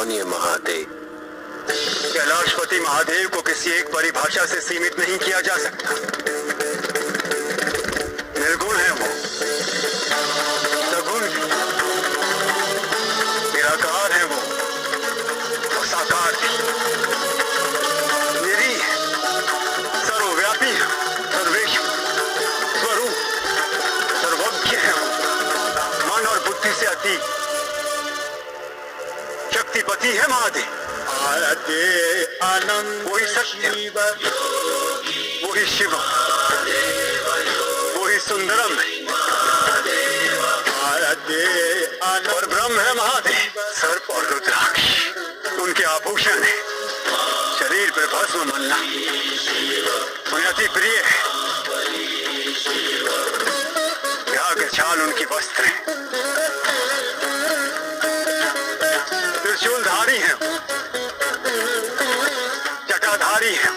कौन ये महादेव? कैलाशपति महादेव को किसी एक परिभाषा से सीमित नहीं किया जा सकता। निर्गुण है वो, सगुण, निराकार है वो, और साकार भी। निरीह, सर्वव्यापी, सर्वेश, स्वरूप, सर्वज्ञ है वो, मन और बुद्धि से अतीत, शक्तिपति है महादेव। आनंद वही सत्य, वही शिव, वही सुंदरम है, और ब्रह्म है महादेव। सर्प और रुद्राक्ष उनके आभूषण है, शरीर पर भस्म मलना उन्हें अति प्रिय है। व्याघ्र छाल उनकी वस्त्र है, त्रिशूलधारी है, जटाधारी है,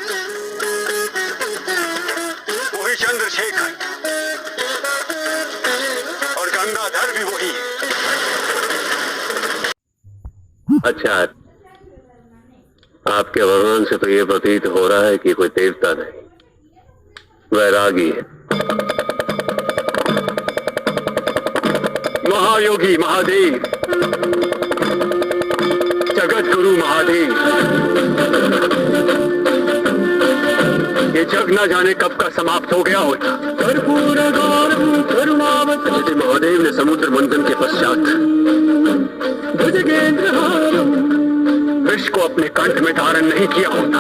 वही चंद्रशेखर, और गंगाधर भी वही है। अच्छा, आपके भगवान से तो ये प्रतीत हो रहा है कि कोई देवता नहीं, वैरागी है। महायोगी महादेव, जगत गुरु महादेव, ये जग न जाने कब का समाप्त हो गया होता। यदि महादेव ने समुद्र मंथन के पश्चात विष को अपने कंठ में धारण नहीं किया होता,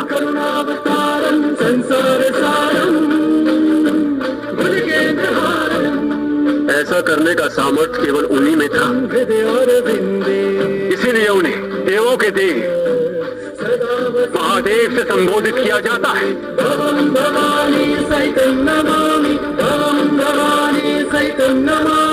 ऐसा करने का सामर्थ्य केवल उन्हीं में था। इसीलिए उन्हें देवों के देव महादेव से संबोधित किया जाता है। भवानी सहितं नमामि, भवानी सहितं नमामि।